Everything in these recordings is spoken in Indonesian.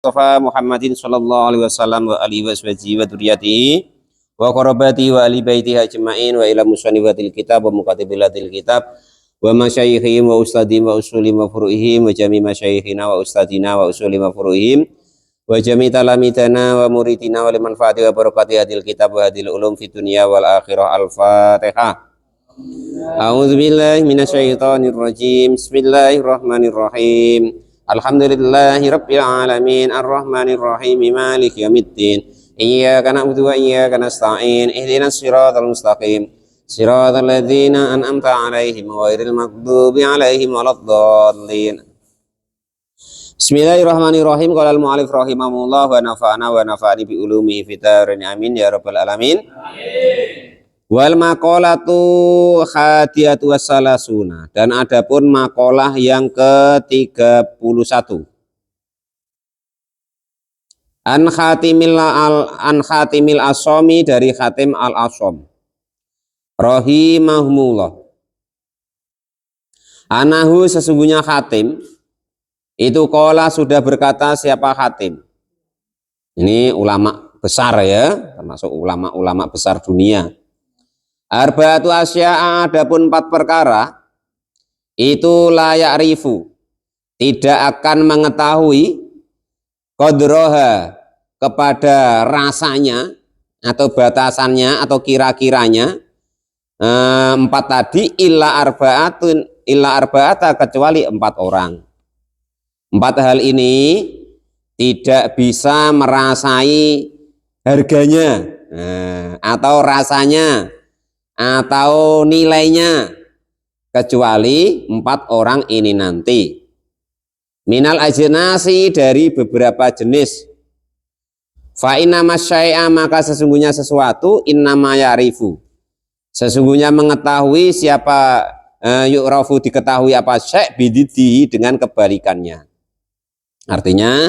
Mustafa Muhammadin sallallahu alaihi wasallam wa alihi washabihi wa dzurriyyatihi wa qarabatihi wa ali baitihi ajma'in wa ila musannifatil kitab wa mukatibilatil kitab wa masyayikhihim wa ustadihim wa usulim wa furu'ihim wa jami masyayikhina wa ustadina wa usulim wa furu'ihim wa jami talamidana wa muridina wa liman fatiha wa barakati hadil kitab wa hadil ulum fid dunya wal akhirah. Al-Fatihah. A'udzu billahi minasyaitonir rajim. Bismillahirrahmanirrahim. Alhamdulillahi rabbil alamin arrahmanir rahim maliki yaumiddin. Iyyaka na'budu wa iyyaka nasta'in. Ihdinas siratal mustaqim. Siratal ladzina an'amta 'alaihim ghairil maghdubi 'alaihim waladdallin. Bismillahirrahmanirrahim. Qala al-mu'allif rahimahullah wa nafa'ana wa nafa'ani bi ulumihi fid dharain amin ya rabbal alamin. Amin. Wal maqalatu hadiyatu wassalasuna, dan adapun maqalah yang ke-31. An Khatimil Asomi, dari Khatim al-Asom rahimahumullah. Anahu, sesungguhnya Khatim itu qala, sudah berkata. Siapa Khatim? Ini ulama besar ya, termasuk ulama-ulama besar dunia. Arba'atu asya'a, adapun 4 perkara itu layak rifu, tidak akan mengetahui, qadroha, kepada rasanya atau batasannya atau kira-kiranya, 4 tadi, illa arba'ata, kecuali 4 orang. 4 hal ini tidak bisa merasai harganya atau rasanya atau nilainya kecuali 4 orang ini nanti. Minal ajnasi, dari beberapa jenis. Fa innama syai'a, maka sesungguhnya sesuatu, innama ya'rifu, sesungguhnya mengetahui. Siapa yu'rafu, diketahui apa, syai' bididdihi, dengan kebalikannya. Artinya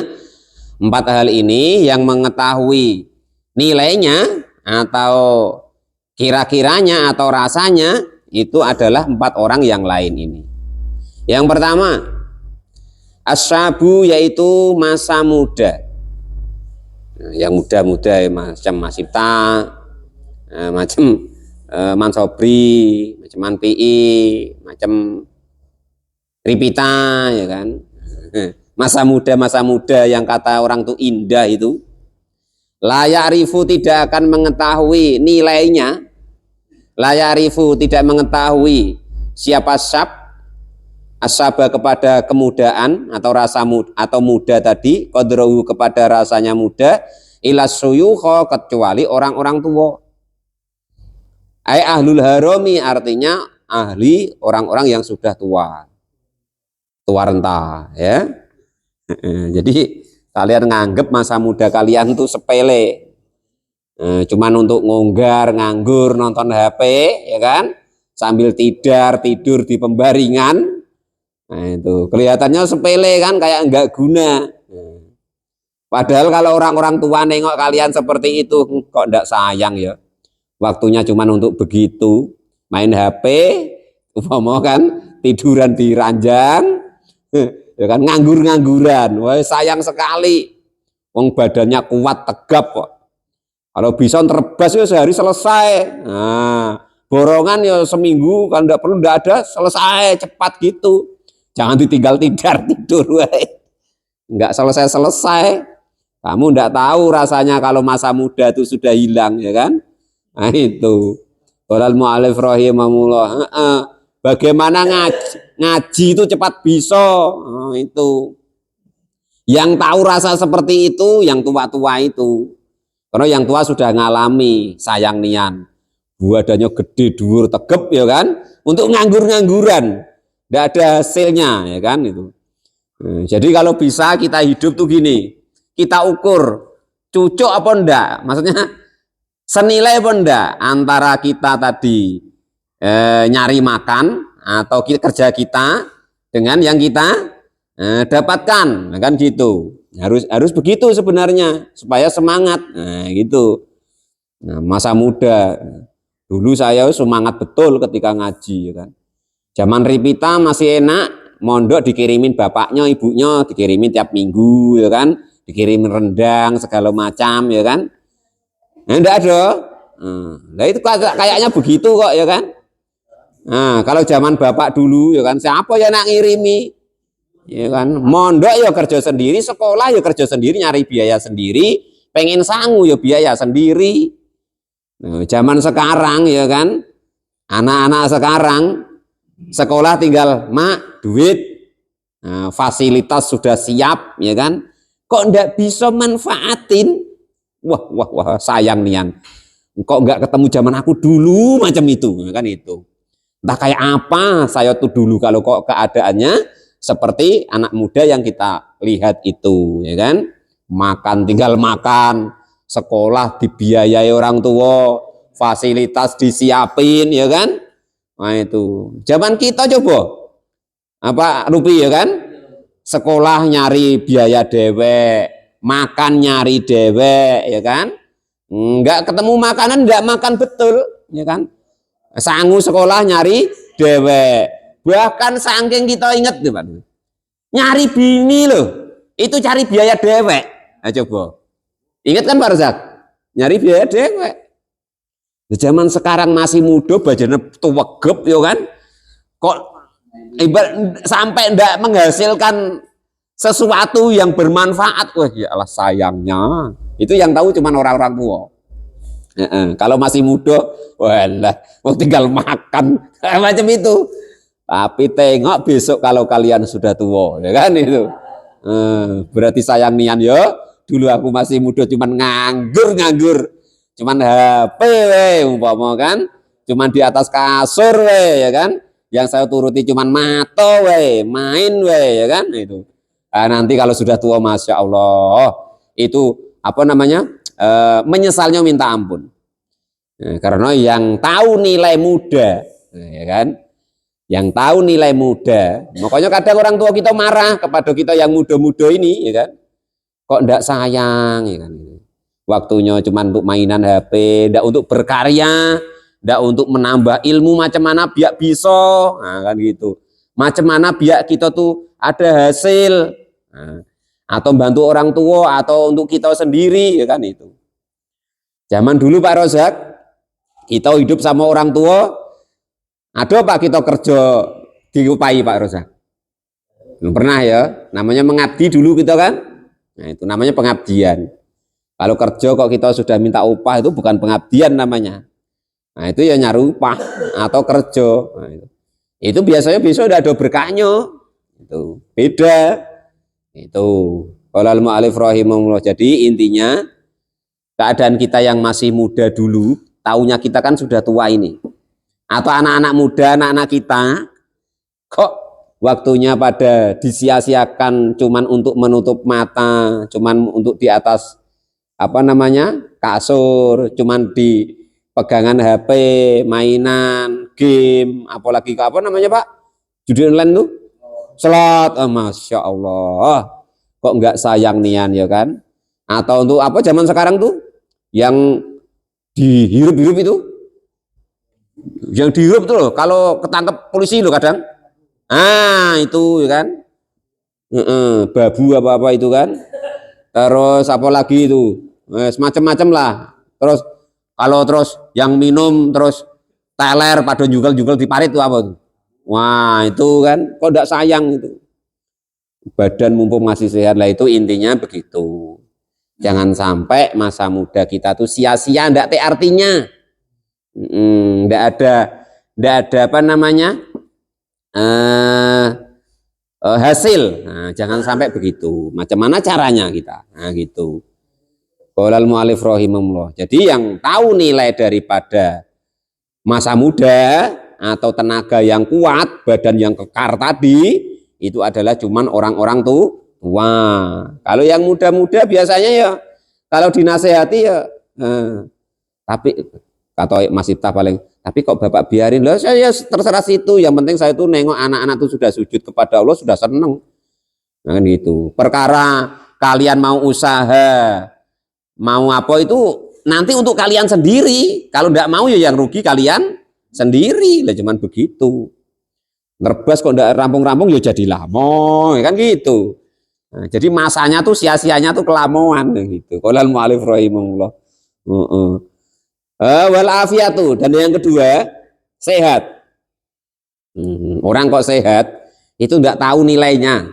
4 hal ini yang mengetahui nilainya atau kira-kiranya atau rasanya itu adalah 4 orang yang lain ini. Yang pertama, asyabu, yaitu masa muda. Yang muda-muda macam Masipta, macam Mansobri, macam Manpi, macam Ripita, ya kan. Masa muda yang kata orang tuh indah itu. Layak rifu, tidak akan mengetahui nilainya. Layak rifu, tidak mengetahui siapa asaba, kepada kemudaan atau rasa atau muda tadi, qadruhu, kepada rasanya muda, ilas suyukha, kecuali orang-orang tua. Ai ahlul harami, artinya ahli orang-orang yang sudah tua renta ya. Jadi kalian nganggep masa muda kalian tuh sepele, cuman untuk nganggur, nonton HP, ya kan, sambil tidur di pembaringan. Nah itu kelihatannya sepele kan, kayak enggak guna. Padahal kalau orang-orang tua nengok kalian seperti itu, kok enggak sayang ya, waktunya cuman untuk begitu, main HP, umpama kan tiduran di ranjang, ya kan, ngangguran. Wah, sayang sekali. Wong badannya kuat, tegap kok. Kalau bisa terbas ya sehari selesai. Nah, borongan ya seminggu, kan enggak ada, selesai cepat gitu. Jangan ditinggal tidur. Enggak selesai. Kamu enggak tahu rasanya kalau masa muda itu sudah hilang, ya kan? Nah itu. Qolal mu'allif rahimahullah. Bagaimana ngaji itu cepat bisa. Nah, itu. Yang tahu rasa seperti itu yang tua-tua itu. Karena yang tua sudah ngalami sayang nian. Badannya gede, dhuwur, tegep, ya kan? Untuk ngangguran. Enggak ada hasilnya, ya kan itu. Nah, jadi kalau bisa kita hidup tuh gini. Kita ukur cocok apa enggak? Maksudnya senilai apa enggak antara kita tadi nyari makan atau kerja kita dengan yang kita dapatkan, kan gitu. Harus begitu sebenarnya supaya semangat. Nah, gitu. Nah, masa muda dulu saya semangat betul ketika ngaji, ya kan. Zaman Ripita masih enak, mondok dikirimin bapaknya, ibunya dikirimin tiap minggu, ya kan. dikirim rendang segala macam, ya kan? Nah, enggak ada. Nah, itu kayaknya begitu kok, ya kan? Nah, kalau zaman bapak dulu, ya kan, siapa yang nak ngirimi? Ya kan, mondok ya kerja sendiri, sekolah ya kerja sendiri, nyari biaya sendiri, pengen sangu ya biaya sendiri. Nah, zaman sekarang, ya kan, anak-anak sekarang sekolah tinggal mak duit, nah, fasilitas sudah siap, ya kan, kok ndak bisa manfaatin? Wah sayang nian, kok nggak ketemu zaman aku dulu macam itu, ya kan itu. Entah kayak apa saya tuh dulu kalau kok keadaannya seperti anak muda yang kita lihat itu, ya kan, makan tinggal makan, sekolah dibiayai orang tua, fasilitas disiapin, ya kan. Nah itu zaman kita coba apa Rupi, ya kan, sekolah nyari biaya dewek, makan nyari dewek, ya kan, nggak ketemu makanan nggak makan betul, ya kan, sangu sekolah nyari dewek, bahkan saking kita inget nyari bini loh itu cari biaya dewek. Nah, coba inget kan Pak Rozak, nyari biaya dewek. Zaman sekarang masih muda bajane tuwegep, ya kan, kok sampai ndak menghasilkan sesuatu yang bermanfaat. Wah ya Allah sayangnya, itu yang tahu cuma orang-orang tua. Kalau masih muda, walah mau tinggal makan macam itu. Tapi tengok besok kalau kalian sudah tua, ya kan itu. Berarti sayang nian ya. Dulu aku masih muda cuman nganggur, cuman HP umpama kan, cuman di atas kasur ya kan. Yang saya turuti cuman mato main ya kan itu. Nah, nanti kalau sudah tua Masya Allah itu apa namanya? Menyesalnya minta ampun. Nah, karena yang tahu nilai muda, ya kan? Yang tahu nilai muda, makanya kadang orang tua kita marah kepada kita yang muda-muda ini, ya kan? Kok ndak sayang, ya kan? Waktunya cuma untuk mainan HP, ndak untuk berkarya, ndak untuk menambah ilmu macam mana biar bisa, nah, kan gitu. Macam mana biar kita tuh ada hasil, nah, atau bantu orang tua atau untuk kita sendiri, ya kan itu. Zaman dulu Pak Rozak, kita hidup sama orang tua, ada Pak kita kerja diupahi Pak Rozak? Belum pernah ya, namanya mengabdi dulu kita kan. Nah itu namanya pengabdian. Kalau kerja kok kita sudah minta upah itu bukan pengabdian namanya. Nah itu ya nyari upah atau kerja. Nah, itu biasanya besok udah ada berkahnya. Itu beda. Itu qala al-mu'allif rahimahullah. Jadi intinya keadaan kita yang masih muda dulu, taunya kita kan sudah tua ini. Atau anak-anak muda, anak-anak kita, kok waktunya pada disia-siakan cuman untuk menutup mata, cuman untuk di atas apa namanya kasur, cuman di pegangan HP, mainan, game, apalagi apa namanya Pak, judi online tuh, slot, Masya Allah, kok nggak sayang nian ya kan? Atau untuk apa zaman sekarang tuh, yang dihirup-hirup itu, yang dihirup tuh loh, kalau ketangkep polisi loh kadang, itu ya kan, babu apa-apa itu kan, terus apa lagi itu, semacam-macam lah, terus kalau terus yang minum terus teler pada jugal-jugal di parit itu apa tuh, wah itu kan, kok enggak sayang itu, badan mumpung masih sehat lah, itu intinya begitu. Jangan sampai masa muda kita tuh sia-sia, enggak teh artinya. Enggak ada apa namanya hasil. Nah, jangan sampai begitu. Macam mana caranya kita? Nah, gitu. Qala al-mu'allif rahimahullah. Jadi yang tahu nilai daripada masa muda atau tenaga yang kuat, badan yang kekar tadi, itu adalah cuman orang-orang tua. Kalau yang muda-muda biasanya ya kalau dinasehati ya tapi kata Mas Iftah paling, tapi kok Bapak biarin lah, saya terserah situ, yang penting saya tuh nengok anak-anak tuh sudah sujud kepada Allah, sudah seneng. Nah kan gitu. Perkara kalian mau usaha, mau apa itu nanti untuk kalian sendiri. Kalau enggak mau ya yang rugi kalian sendiri lah, cuman begitu. Ngerbas kok enggak rampung-rampung ya jadi lama, ya kan gitu. Nah, jadi masanya tuh sia-sianya tuh kelamuan gitu. Qolal mu'alif rahimahullah. Wal afiatu, dan yang kedua sehat. Orang kok sehat itu enggak tahu nilainya,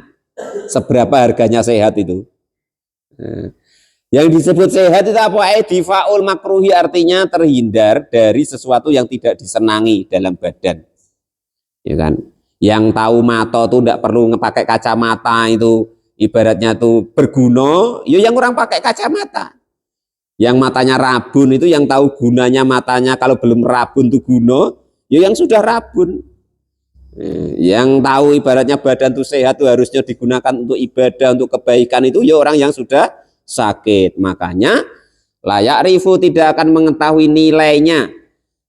seberapa harganya sehat itu. Yang disebut sehat itu apa? Difaul makruhi, artinya terhindar dari sesuatu yang tidak disenangi dalam badan. Ya kan? Yang tahu mata tuh enggak perlu ngepakai kacamata, itu ibaratnya tuh berguna, ya yang orang pakai kacamata. Yang matanya rabun itu yang tahu gunanya matanya, kalau belum rabun tuh guna, ya yang sudah rabun. Yang tahu ibaratnya badan tuh sehat tuh harusnya digunakan untuk ibadah, untuk kebaikan, itu ya orang yang sudah sakit. Makanya layak rifu, tidak akan mengetahui nilainya,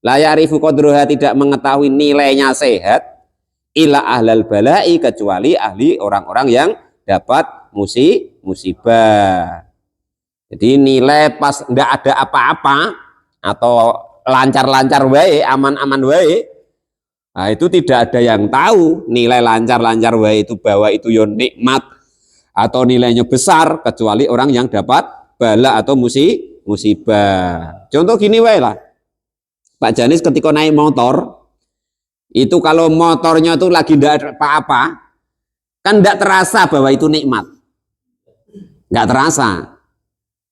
layak rifu qadruha, tidak mengetahui nilainya sehat, ila ahlal balai, kecuali ahli orang-orang yang dapat musibah. Jadi nilai pas enggak ada apa-apa atau lancar-lancar wae, aman-aman wae, nah itu tidak ada yang tahu nilai lancar-lancar wae itu bahwa itu yo nikmat atau nilainya besar, kecuali orang yang dapat bala atau musibah. Contoh gini wae lah, Pak Janis ketika naik motor itu, kalau motornya itu lagi tidak ada apa-apa, kan tidak terasa bahwa itu nikmat, nggak terasa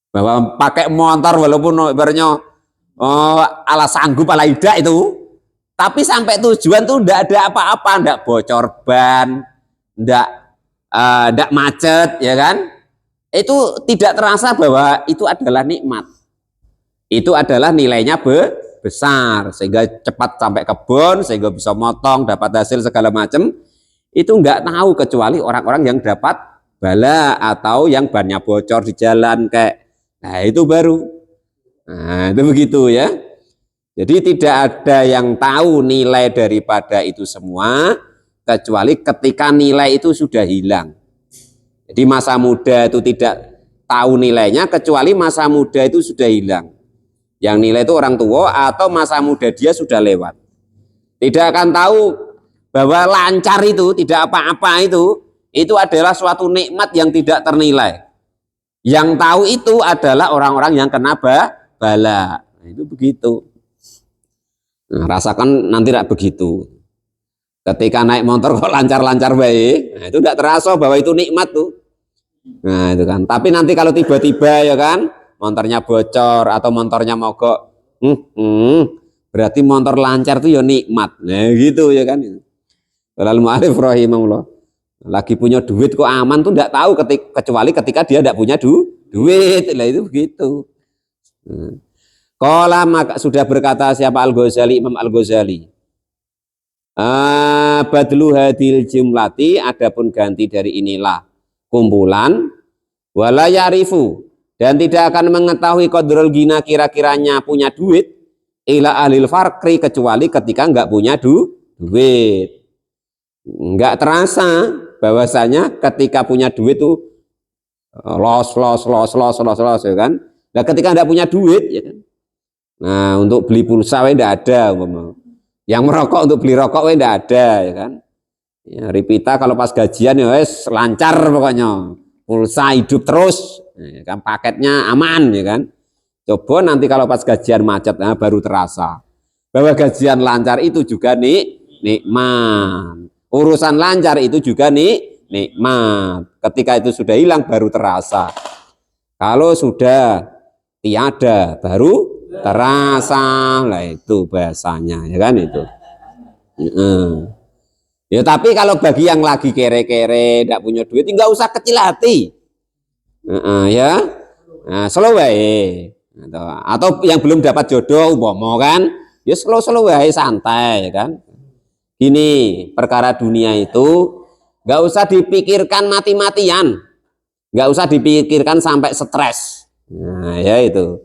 bahwa pakai motor walaupun ibaratnya ala sanggup ala tidak itu, tapi sampai tujuan tuh tidak ada apa-apa, tidak bocor ban, tidak macet, ya kan? Itu tidak terasa bahwa itu adalah nikmat, itu adalah nilainya besar, sehingga cepat sampai kebun, sehingga bisa motong, dapat hasil segala macam. Itu nggak tahu kecuali orang-orang yang dapat bala atau yang bannya bocor di jalan kayak, nah itu baru, nah itu begitu ya. Jadi tidak ada yang tahu nilai daripada itu semua, kecuali ketika nilai itu sudah hilang. Jadi masa muda itu tidak tahu nilainya, kecuali masa muda itu sudah hilang. Yang nilai itu orang tua atau masa muda dia sudah lewat. Tidak akan tahu bahwa lancar itu, tidak apa-apa itu adalah suatu nikmat yang tidak ternilai. Yang tahu itu adalah orang-orang yang kena bala. Nah, itu begitu. Nah, rasakan nanti tidak begitu. Ketika naik motor kok lancar-lancar baik, nah itu tidak terasa bahwa itu nikmat tuh. Nah itu kan. Tapi nanti kalau tiba-tiba ya kan, motornya bocor atau motornya mogok, berarti motor lancar tuh ya nikmat. Nah gitu ya kan. Lalu mu'alif rahimahullah, lagi punya duit kok aman tuh tidak tahu, kecuali ketika dia tidak punya duit. Lah itu begitu. Qala, maka sudah berkata siapa Al-Ghazali, Imam Al-Ghazali, badlu hadil jumlati, adapun ganti dari inilah kumpulan, wala ya'rifu, dan tidak akan mengetahui qadrul gina, kira-kiranya punya duit, ila ahlil farqri, kecuali ketika enggak punya duit. Enggak terasa bahwasanya ketika punya duit tuh los ya kan. Nah ketika enggak punya duit ya kan, nah untuk beli pulsa enggak ada, yang merokok untuk beli rokok enggak ada ya kan. Ya, Ripita kalau pas gajian ya wes lancar pokoknya, pulsa hidup terus ya kan, paketnya aman ya kan. Coba nanti kalau pas gajian macet, nah baru terasa bahwa gajian lancar itu juga nikmat. Urusan lancar itu juga nikmat. Ketika itu sudah hilang baru terasa. Kalau sudah tiada baru terasa. Lah itu bahasanya ya kan itu. Ya tapi kalau bagi yang lagi kere-kere, tidak punya duit, nggak usah kecil hati. Ya. Nah, slow wae. Atau yang belum dapat jodoh umpama kan, ya slow wae, santai kan. Gini, perkara dunia itu nggak usah dipikirkan mati-matian, nggak usah dipikirkan sampai stres. Nah ya itu,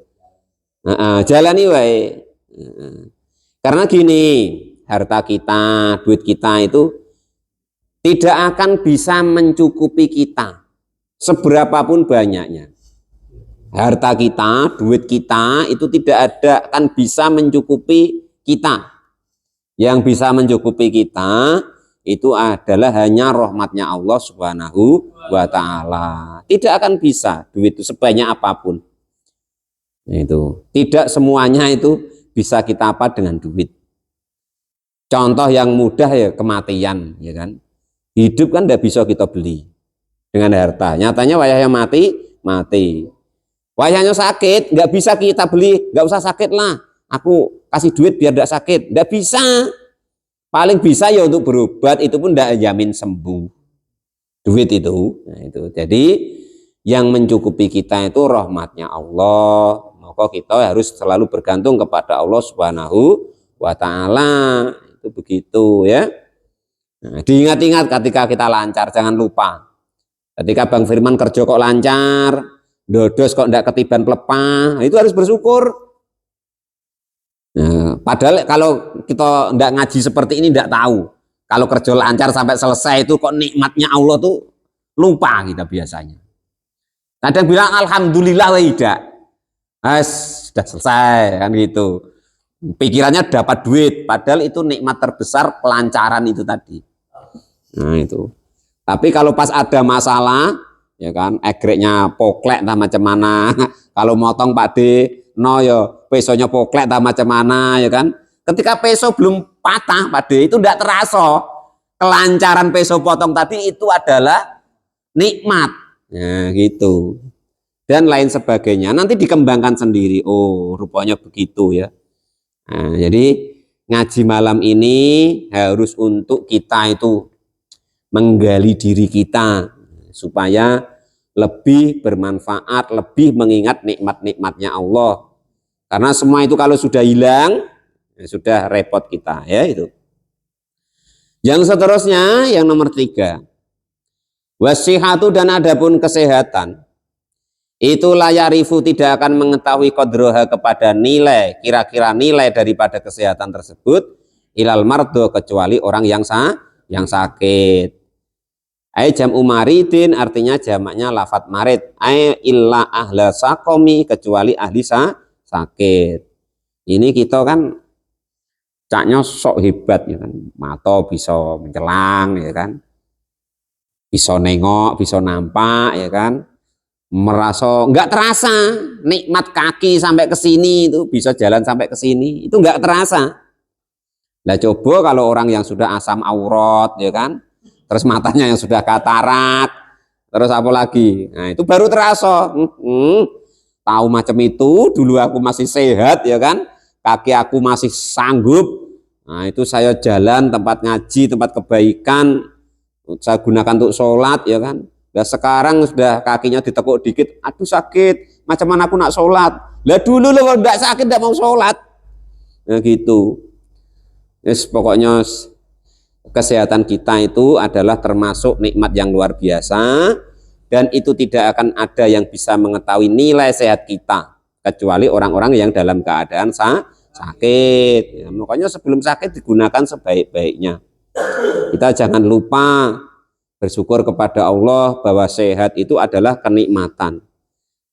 jalani wae. Karena gini, harta kita, duit kita itu tidak akan bisa mencukupi kita seberapapun banyaknya. Harta kita, duit kita itu tidak akan bisa mencukupi kita. Yang bisa mencukupi kita itu adalah hanya rahmatnya Allah Subhanahu wa Ta'ala. Tidak akan bisa duit itu sebanyak apapun. Itu tidak semuanya itu bisa kita apa dengan duit. Contoh yang mudah ya kematian, ya kan. Hidup kan tidak bisa kita beli dengan harta. Nyatanya wayahnya mati. Wayahnya sakit, nggak bisa kita beli, nggak usah sakit lah. Aku kasih duit biar tidak sakit, nggak bisa. Paling bisa ya untuk berobat, itu pun tidak jamin sembuh. Duit itu, nah itu. Jadi yang mencukupi kita itu rahmatnya Allah. Maka kita harus selalu bergantung kepada Allah Subhanahu wa Ta'ala. Itu begitu ya. Nah, diingat-ingat ketika kita lancar, jangan lupa. Ketika Bang Firman kerja kok lancar, dodos kok tidak ketiban pelepah, itu harus bersyukur. Nah, padahal kalau kita tidak ngaji seperti ini tidak tahu. Kalau kerja lancar sampai selesai itu kok nikmatnya Allah tuh lupa kita biasanya. Kadang bilang alhamdulillah tidak. Sudah selesai kan gitu. Pikirannya dapat duit, padahal itu nikmat terbesar kelancaran itu tadi. Nah itu. Tapi kalau pas ada masalah, ya kan, egreknya poklek entah macam mana. Kalau motong Pak D, no yo pesonya poklek entah macam mana, ya kan. Ketika peso belum patah Pak D, itu tidak terasa. Kelancaran peso potong tadi itu adalah nikmat. Ya gitu. Dan lain sebagainya. Nanti dikembangkan sendiri. Oh, rupanya begitu ya. Nah, jadi ngaji malam ini harus untuk kita itu menggali diri kita supaya lebih bermanfaat, lebih mengingat nikmat-nikmatnya Allah. Karena semua itu kalau sudah hilang, ya sudah repot kita ya itu. Yang seterusnya, yang nomor 3, wasihatu, dan adapun kesehatan, itu layarifu tidak akan mengetahui qadroha kepada nilai, kira-kira nilai daripada kesehatan tersebut, ilal mardo, kecuali orang yang sakit. Ai jam umaridin, artinya jamaknya lafat marid. Ai illa ahla sakomi, kecuali ahli sakit. Ini kita kan caknya sok hebat ya kan, mata bisa mencelang ya kan, bisa nengok, bisa nampak ya kan, merasa nggak terasa nikmat kaki sampai ke sini itu bisa jalan sampai ke sini itu nggak terasa. Lah coba kalau orang yang sudah asam aurat ya kan, terus matanya yang sudah katarak, terus apa lagi, nah itu baru terasa. Tahu macam itu dulu aku masih sehat ya kan, kaki aku masih sanggup. Nah itu saya jalan tempat ngaji, tempat kebaikan, saya gunakan untuk sholat ya kan. Nah sekarang sudah kakinya ditekuk dikit, aduh sakit, macam mana aku nak sholat. Lah dulu loh kalau tidak sakit tidak mau sholat. Nah gitu. Yes, pokoknya kesehatan kita itu adalah termasuk nikmat yang luar biasa, dan itu tidak akan ada yang bisa mengetahui nilai sehat kita kecuali orang-orang yang dalam keadaan sakit. Ya, makanya sebelum sakit digunakan sebaik-baiknya. Kita jangan lupa bersyukur kepada Allah bahwa sehat itu adalah kenikmatan.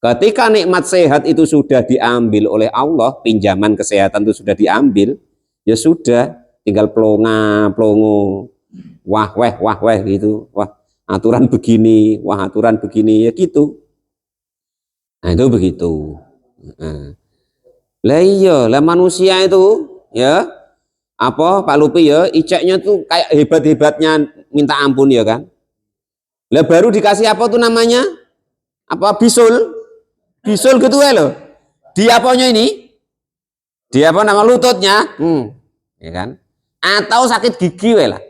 Ketika nikmat sehat itu sudah diambil oleh Allah, pinjaman kesehatan itu sudah diambil, ya sudah, tinggal plongo, wah weh gitu, wah aturan begini, wah aturan begini, ya gitu. Nah itu begitu. Lah iya, lah manusia itu ya apa Pak Lupi ya, iceknya tuh kayak hebat-hebatnya minta ampun ya kan. Lah baru dikasih apa tuh namanya? Apa bisul gitu ya loh. Di apanya ini? Di apa nama lututnya? Ya kan? Atau sakit gigi we lah.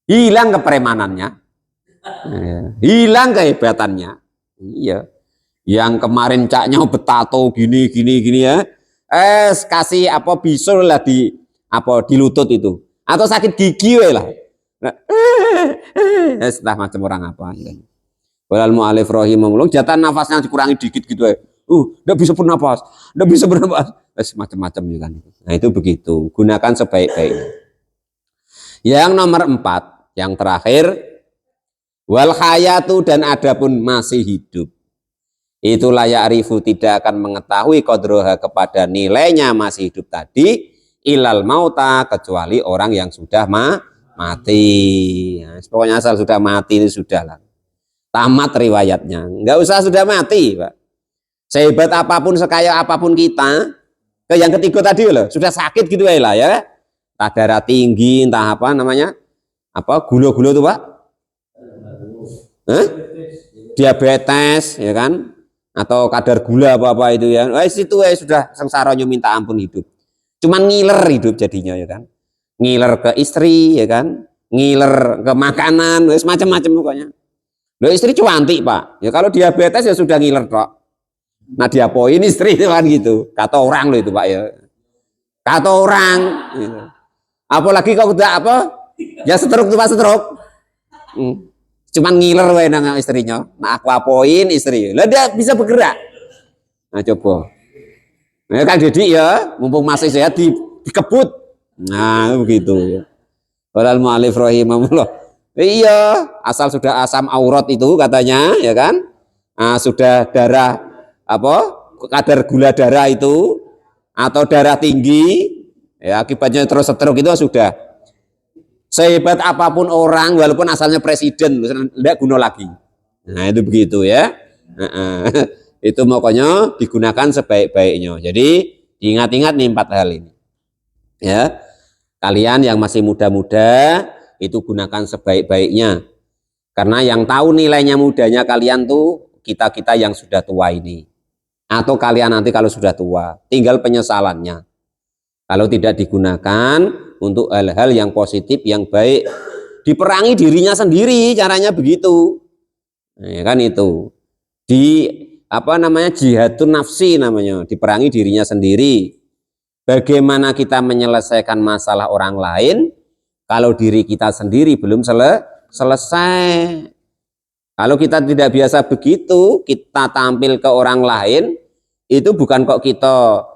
Hilang kepremanannya. Hilang kehebatannya. Iya. Yang kemarin caknya betato gini ya. Kasih apa bisul lah di apa di lutut itu. Atau sakit gigi we lah. Setelah macam orang apa ya. Walal mu'alif rahimahullah, jatah nafasnya dikurangi dikit gitu ya. Enggak bisa bernapas, macam-macam ya kan. Nah itu begitu, gunakan sebaik-baiknya. Yang nomor 4, yang terakhir, wal hayatu, dan adapun masih hidup. Itu layak rifu tidak akan mengetahui qadroha kepada nilainya masih hidup tadi, ilal mauta, kecuali orang yang sudah mati. Nah, pokoknya asal sudah mati itu sudah lah. Tamat riwayatnya. Enggak usah sudah mati, Pak. Sehebat apapun, sekaya apapun kita, ke yang ketiga tadi loh, sudah sakit gitu lah ya. Entah darah tinggi, entah apa namanya? Apa gula-gula tuh, Pak? Diabetes, ya kan? Atau kadar gula apa-apa itu ya. Itu sudah sengsaranya minta ampun hidup. Cuman ngiler hidup jadinya ya kan. Ngiler ke istri ya kan. Ngiler ke makanan, macam-macam pokoknya. Loh istri cuantik, Pak. Ya kalau diabetes ya sudah ngiler, Pak. Nah diapain istri itu kan gitu. Kata orang loh itu, Pak ya. Kata orang gitu. Apalagi kalau udah apa? Ya stroke tuh Pak, stroke. Cuman ngiler wae nang istrinya. Nah aku apain istri. Lah dia bisa bergerak. Nah coba. Nah kan jadi ya, mumpung masih sehat dikebut. Nah begitu ya. Walal mu'alif rahimahullah. Iya, asal sudah asam aurat itu katanya, ya kan? Nah, sudah darah apa? Kadar gula darah itu atau darah tinggi, ya akibatnya terus stroke itu sudah. Sehebat apapun orang, walaupun asalnya presiden, tidak guna lagi. Nah itu begitu ya. Itu pokoknya digunakan sebaik-baiknya. Jadi ingat-ingat nih 4 hal ini. Ya, kalian yang masih muda-muda itu gunakan sebaik-baiknya. Karena yang tahu nilainya mudanya kalian tuh kita-kita yang sudah tua ini. Atau kalian nanti kalau sudah tua, tinggal penyesalannya. Kalau tidak digunakan untuk hal-hal yang positif, yang baik, diperangi dirinya sendiri, caranya begitu. Ya kan itu. Di apa namanya jihadun nafsi namanya, diperangi dirinya sendiri. Bagaimana kita menyelesaikan masalah orang lain kalau diri kita sendiri belum selesai. Kalau kita tidak biasa begitu, kita tampil ke orang lain, itu bukan kok kita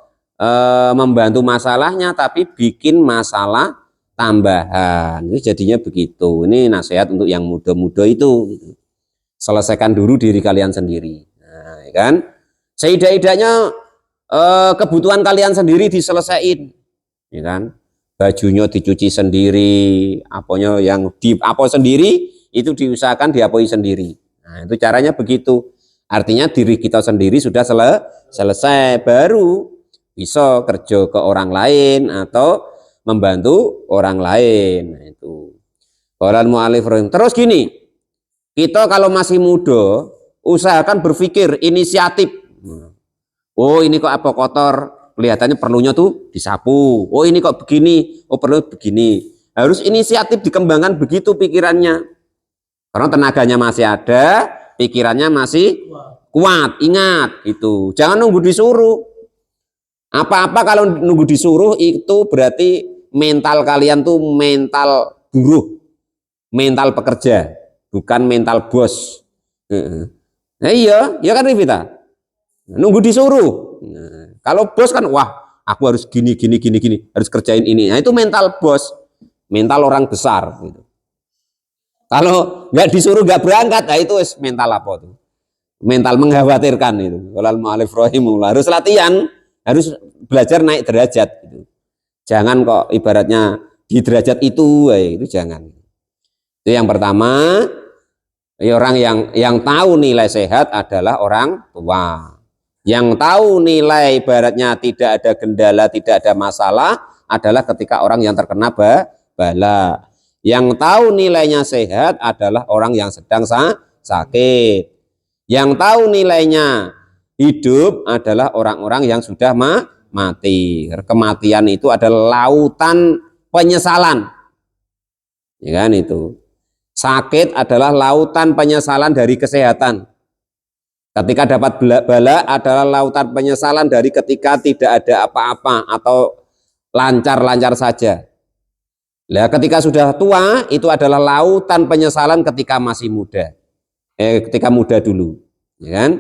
membantu masalahnya, tapi bikin masalah tambahan. Itu jadinya begitu. Ini nasihat untuk yang muda-muda itu. Selesaikan dulu diri kalian sendiri. Nah, kan? Seidak-idaknya kebutuhan kalian sendiri diselesaikan, ya kan? Bajunya dicuci sendiri, apanya yang diapo sendiri itu diusahakan diapoi sendiri. Nah, itu caranya begitu. Artinya diri kita sendiri sudah selesai, baru bisa kerja ke orang lain atau membantu orang lain. Nah, itu. Qaulul mu'allif. Terus gini, kita kalau masih muda, usahakan berpikir inisiatif. Oh ini kok apa kotor, kelihatannya perlunya tuh disapu. Oh ini kok begini, oh perlu begini. Harus inisiatif dikembangkan begitu pikirannya. Karena tenaganya masih ada, pikirannya masih kuat. Ingat itu, jangan nunggu disuruh. Apa-apa kalau nunggu disuruh itu berarti mental kalian tuh mental buruh, mental pekerja, bukan mental bos. Nah, iya kan Rivita. Nunggu disuruh. Nah, kalau bos kan wah aku harus gini harus kerjain ini. Nah itu mental bos, mental orang besar gitu. Kalau nggak disuruh nggak berangkat, nah itu mental apa tuh? Mental mengkhawatirkan itu. Qaulul mu'allif rahimahullah, harus latihan, harus belajar naik derajat gitu. Jangan kok ibaratnya di derajat itu, itu jangan. Itu yang pertama. Orang yang tahu nilai sehat adalah orang tua. Yang tahu nilai ibaratnya tidak ada gendala, tidak ada masalah adalah ketika orang yang terkena bala. Yang tahu nilainya sehat adalah orang yang sedang sakit. Yang tahu nilainya hidup adalah orang-orang yang sudah mati. Kematian itu adalah lautan penyesalan. Ya kan itu. Sakit adalah lautan penyesalan dari kesehatan. Ketika dapat bala adalah lautan penyesalan dari ketika tidak ada apa-apa atau lancar-lancar saja. Nah, ketika sudah tua itu adalah lautan penyesalan ketika masih muda. Ketika muda dulu, ya kan?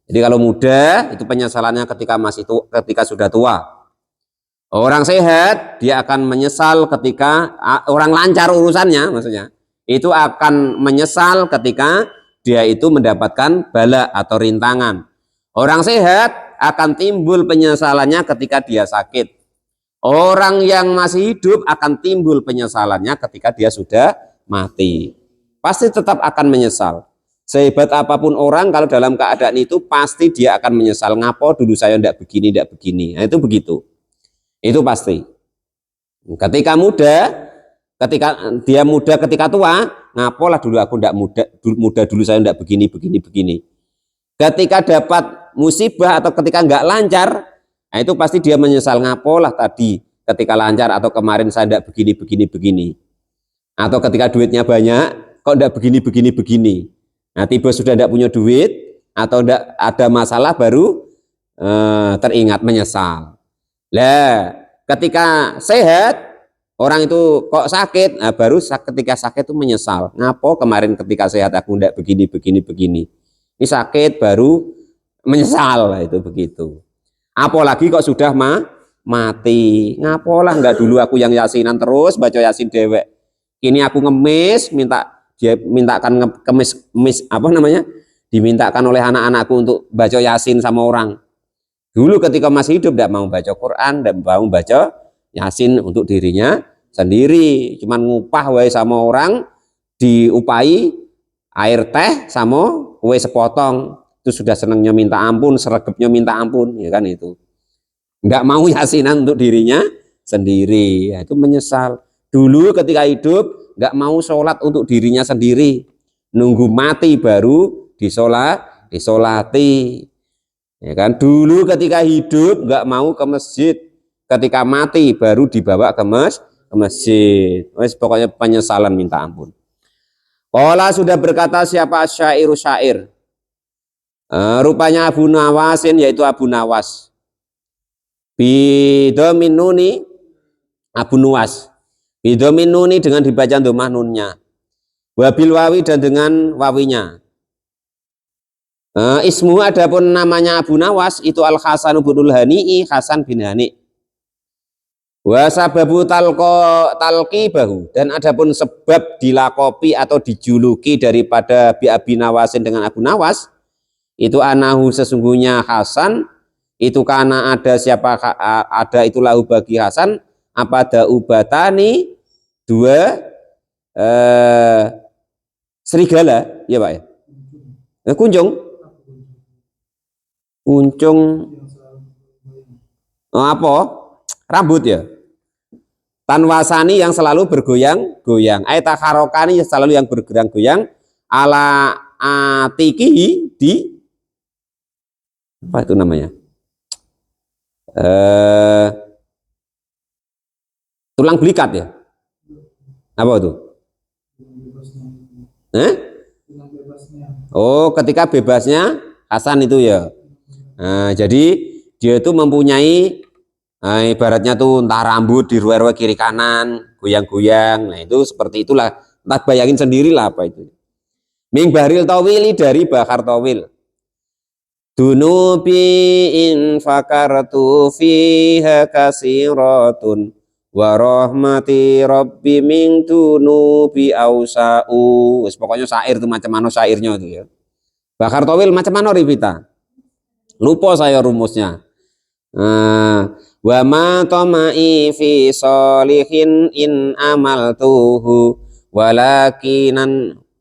Jadi kalau muda itu penyesalannya ketika sudah tua. Orang sehat dia akan menyesal ketika orang lancar urusannya, maksudnya. Itu akan menyesal ketika dia itu mendapatkan bala atau rintangan. Orang sehat akan timbul penyesalannya ketika dia sakit. Orang yang masih hidup akan timbul penyesalannya ketika dia sudah mati. Pasti tetap akan menyesal. Sehebat apapun orang, kalau dalam keadaan itu pasti dia akan menyesal. Ngapo dulu saya tidak begini, tidak begini. Nah, itu begitu. Itu pasti. Ketika dia muda, ketika tua, ngapolah dulu aku tidak muda dulu saya tidak begini, begini, begini. Ketika dapat musibah atau ketika nggak lancar, nah itu pasti dia menyesal, ngapolah tadi ketika lancar atau kemarin saya tidak begini, begini, begini. Atau ketika duitnya banyak, kok tidak begini, begini, begini. Nah tiba sudah tidak punya duit atau tidak ada masalah baru teringat menyesal. Lah ketika sehat, orang itu kok sakit, nah baru ketika sakit itu menyesal. Ngapo kemarin ketika sehat aku tidak begini, begini, begini. Ini sakit baru menyesal, itu begitu. Apalagi kok sudah mati, ngapolah nggak dulu aku yang yasinan terus baca yasin dewek. Ini aku ngemis, mintakan kemis apa namanya? Dimintakan oleh anak-anakku untuk baca yasin sama orang. Dulu ketika masih hidup tidak mau baca Quran, tidak mau baca yasin untuk dirinya sendiri, cuman ngupah wae sama orang, diupai air teh sama kue sepotong, itu sudah senangnya minta ampun, sregepnya minta ampun, ya kan itu. Nggak mau yasinan untuk dirinya sendiri, ya, itu menyesal. Dulu ketika hidup nggak mau sholat untuk dirinya sendiri, nunggu mati baru disolati, ya kan. Dulu ketika hidup nggak mau ke masjid, ketika mati baru dibawa ke masjid. Pokoknya penyesalan minta ampun. Qala sudah berkata siapa syair. Rupanya Abu Nawasin, yaitu Abu Nawas. Bidomin nuni, Abu Nuwas. Bidomin nuni dengan dibaca domah nunnya. Wabil wawi dan dengan wawinya. Ismu adapun namanya Abu Nawas itu Al Hasan bin Hani'i, Hasan bin Hani. Wa sababu talqibahu, dan adapun sebab dilakopi atau dijuluki daripada bi Abi Nawasin dengan Abu Nawas itu anahu sesungguhnya Hasan itu karena ada itu lahu bagi Hasan apa daubatani dua serigala ya Pak ya. Kunjung apa rambut ya, tanwasani yang selalu bergoyang-goyang, takharokani selalu yang bergoyang-goyang, ala atikihi di apa itu namanya, tulang belikat ya, apa itu? Oh ketika bebasnya Hasan itu ya. Nah, jadi dia itu mempunyai ibaratnya tuh entah rambut di ruwe-ruwe kiri kanan goyang-goyang. Nah itu seperti itulah, entah bayangin sendirilah apa itu. Ming bahril tawili, dari bahar tawil. Dunubi in fakartu fiha kasiratun wa rahmati rabbi min dunubi ausa'u. Pokoknya syair itu macam mana syairnya itu ya. Bahar tawil macam mana ribita? Lupa saya rumusnya. Wa ma tama'i fi solihin in amaltuhu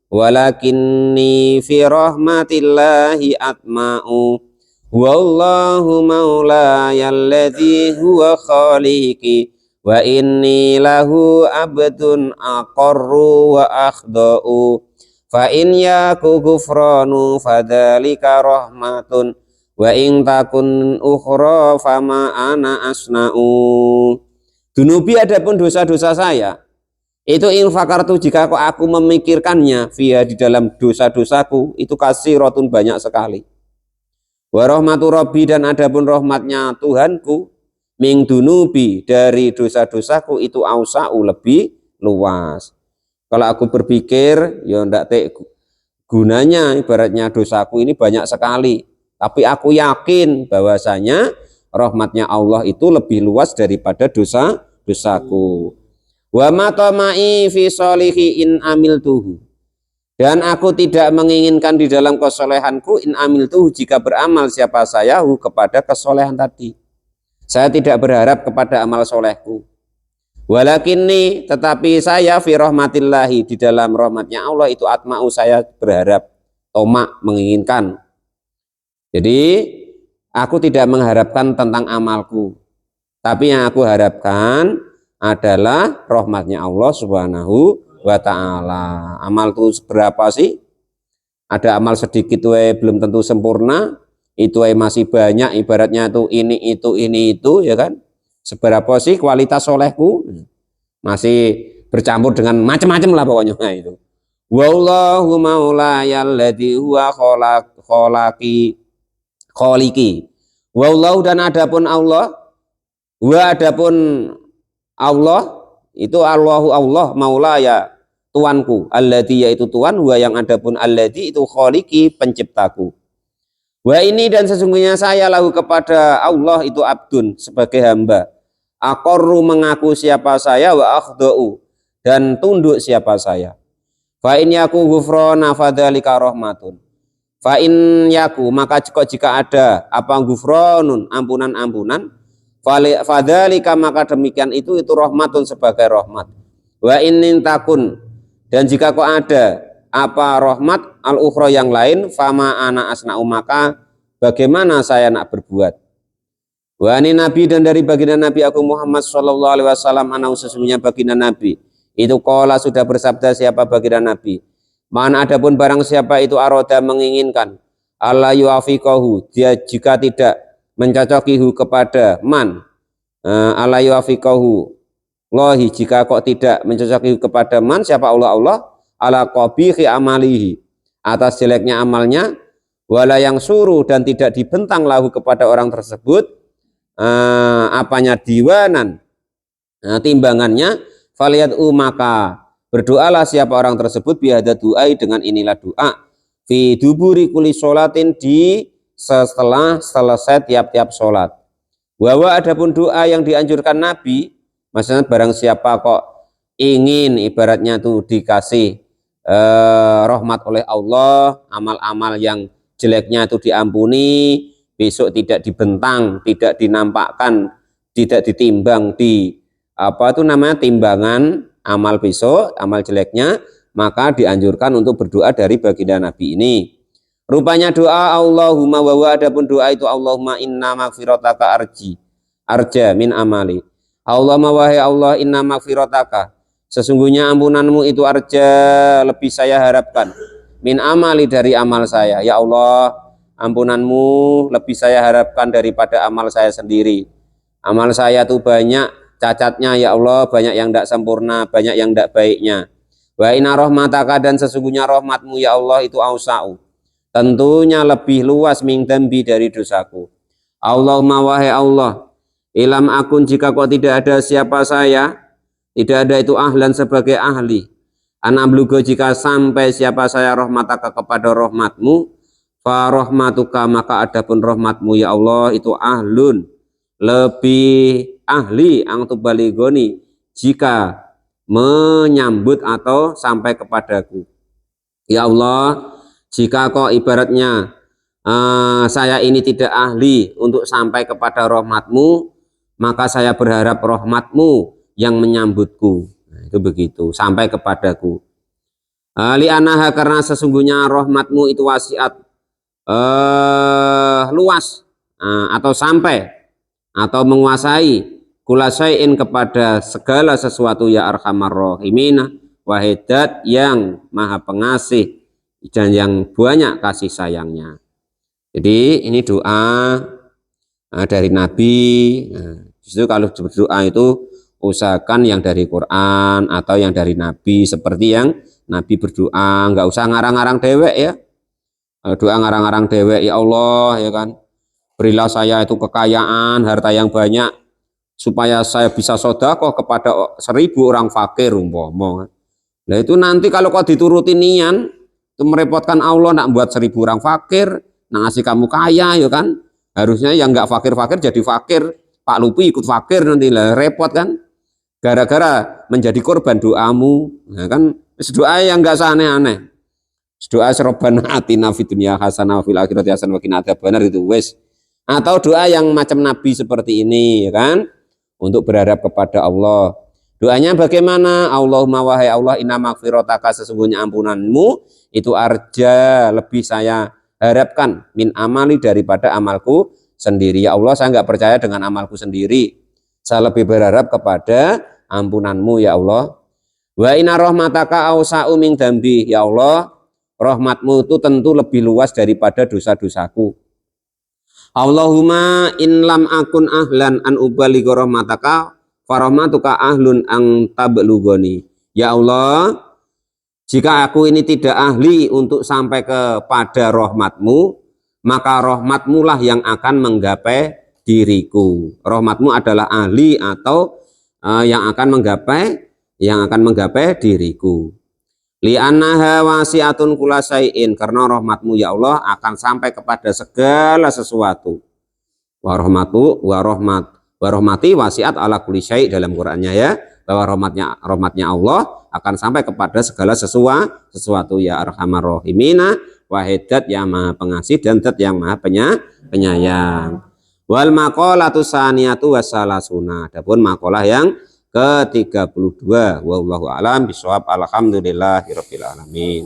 walakinni fi rahmatillahi atma'u wallahu maulaya alladhi huwa khaliqi wa inni lahu abdun aqarru wa akhda'u fa in yaku ghufranu fadhalika rahmatun wa ing takun ukhra fama ana asna'u. Dunubi adapun dosa-dosa saya itu infakartu jika aku memikirkannya via di dalam dosa-dosaku itu kasirotun banyak sekali. Wa rahmatu rabbi dan adapun rahmatnya Tuhanku ming dunubi dari dosa-dosaku itu ausa'u lebih luas. Kalau aku berpikir ya ndak gunanya, ibaratnya dosaku ini banyak sekali. Tapi aku yakin bahwasanya rahmatnya Allah itu lebih luas daripada dosa-dosaku. Wa ma tama'i fi solihi in amiltuhu. Dan aku tidak menginginkan di dalam kesolehanku in amiltuhu jika beramal siapa saya kepada kesolehan tadi. Saya tidak berharap kepada amal solehku. Walakinni, tetapi saya fi rahmatillahi, di dalam rahmatnya Allah itu atma'u, saya berharap, tomak, menginginkan. Jadi aku tidak mengharapkan tentang amalku, tapi yang aku harapkan adalah rahmatnya Allah Subhanahu wa ta'ala. Amal itu berapa sih? Ada amal sedikit belum tentu sempurna, itu masih banyak, ibaratnya itu ini itu, ya kan? Seberapa sih kualitas solehku? Masih bercampur dengan macam-macam lah pokoknya. Nah, itu. Wallahu maulayal ladzi huwa kholiki. Wallahu, dan adapun Allah, adapun Allah itu Allahu Allah maulaya, tuanku, alladzi yaitu Tuhan, yang adapun alladzi itu kholiki, penciptaku. Wa ini, dan sesungguhnya saya lahu kepada Allah itu abdun, sebagai hamba. Aqarru, mengaku siapa saya, wa akhda'u, dan tunduk siapa saya. Fa in yaku ghufrana fadzalika rahmatun. Fa in yaku, maka jika ada apa ghufranun, ampunan-ampunan, fadzalika, maka demikian itu rahmatun, sebagai rahmat. Wa in takun, dan jika kok ada apa rahmat al-ukhra yang lain, fama ana asna'u, maka bagaimana saya nak berbuat. Wa ani nabi, dan dari baginda Nabi aku Muhammad sallallahu alaihi wasallam, ana sesungguhnya baginda Nabi itu qala, sudah bersabda siapa baginda Nabi, man adapun barang siapa itu aroda, menginginkan, alla yuafiqahu, dia jika tidak mencocokihu kepada man, alla yuafiqahu lohi, jika kok tidak mencocokihu kepada man, siapa Allah ala qabihi amalihi, atas jeleknya amalnya, wala yang suruh, dan tidak dibentang lahu kepada orang tersebut apanya diwanan, timbangannya, faliyad'u, maka berdoalah siapa orang tersebut, bihada du'ai, dengan inilah doa, fi duburi kuli sholatin, di setelah selesai tiap-tiap sholat. Wawa, adapun doa yang dianjurkan Nabi, maksudnya barang siapa kok ingin ibaratnya tuh dikasih rahmat oleh Allah, amal-amal yang jeleknya itu diampuni, besok tidak dibentang, tidak dinampakkan, tidak ditimbang di apa itu namanya timbangan amal besok, amal jeleknya, maka dianjurkan untuk berdoa dari baginda Nabi ini. Rupanya doa Allahumma, wa adapun doa itu Allahumma inna maghfirataka arja min amali. Allahumma, wahai Allah, inna maghfirataka, sesungguhnya ampunanmu itu arja, lebih saya harapkan, min amali, dari amal saya. Ya Allah, ampunanmu lebih saya harapkan daripada amal saya sendiri. Amal saya tuh banyak cacatnya ya Allah, banyak yang tidak sempurna, banyak yang tidak baiknya. Wa inna rahmataka, dan sesungguhnya rahmatmu ya Allah itu ausa'u, tentunya lebih luas, min dambi, dari dosaku. Allahumma, wahai Allah, ilam akun, jika kok tidak ada siapa saya, tidak ada itu ahlan, sebagai ahli, anablugo, jika sampai siapa saya rahmataka, kepada rahmatmu, fa rahmatuka, maka adapun rahmatmu ya Allah itu ahlun, lebih ahli, angtubaligoni, jika menyambut atau sampai kepadaku. Ya Allah, jika kok ibaratnya saya ini tidak ahli untuk sampai kepada rahmatmu, maka saya berharap rahmatmu yang menyambutku. Nah, itu begitu, sampai kepadaku. Li'anaha, karena sesungguhnya rahmatmu itu wasiat, luas, atau sampai, atau menguasai, kulasain, kepada segala sesuatu, ya arhamar rahimina, wahidat, yang maha pengasih dan yang banyak kasih sayangnya. Jadi ini doa dari Nabi. Justru kalau berdoa itu usahakan yang dari Quran atau yang dari Nabi, seperti yang Nabi berdoa, nggak usah ngarang-ngarang dewek ya. Doa ngarang-ngarang dewek, ya Allah, ya kan, berilah saya itu kekayaan, harta yang banyak, supaya saya bisa sedekah kepada 1000 orang fakir umpama. Nah itu nanti kalau kau diturutin nian, itu merepotkan Allah, nak buat 1000 orang fakir, nak ngasih kamu kaya, ya kan. Harusnya yang nggak fakir-fakir jadi fakir, Pak Lupi ikut fakir, nanti lah repot kan. Gara-gara menjadi korban doamu, nah kan, doa yang nggak aneh-aneh. Doa Rabbana atina fid dunya hasanah wa fil akhirati hasanah wa qina adzabannar, itu wes Atau doa yang macam Nabi seperti ini, ya kan? Untuk berharap kepada Allah. Doanya bagaimana? Allahumma wahai Allah, inna maghfirataka, sesungguhnya ampunanmu itu arja, lebih saya harapkan min amali, daripada amalku sendiri. Ya Allah, saya nggak percaya dengan amalku sendiri. Saya lebih berharap kepada ampunanmu ya Allah. Wa inna rahmataka awsa'u min dambi, ya Allah, rahmatmu itu tentu lebih luas daripada dosa-dosaku. Allahumma in lam akun ahlan an ubaligha rahmataka farahmatuka ahlun ang tablugoni. Ya Allah, jika aku ini tidak ahli untuk sampai kepada rahmatmu, maka rahmatmu lah yang akan menggapai diriku. Rahmatmu adalah ahli atau yang akan menggapai diriku. Li'annaha wasi'atun kulasai'in, karena rahmatmu ya Allah akan sampai kepada segala sesuatu. Wa rahmati wasi'at ala kulli syai' dalam Qur'annya ya, bahwa rahmatnya Allah akan sampai kepada segala sesuatu. Ya arhamar rahimina, wahidat yang maha pengasih dan zat yang maha penyayang. Wal maqalatu saniyatu wassalasuna, adapun maqalah yang ke-32. Wallahu a'lam bishawab. Alhamdulillahirabbil alamin.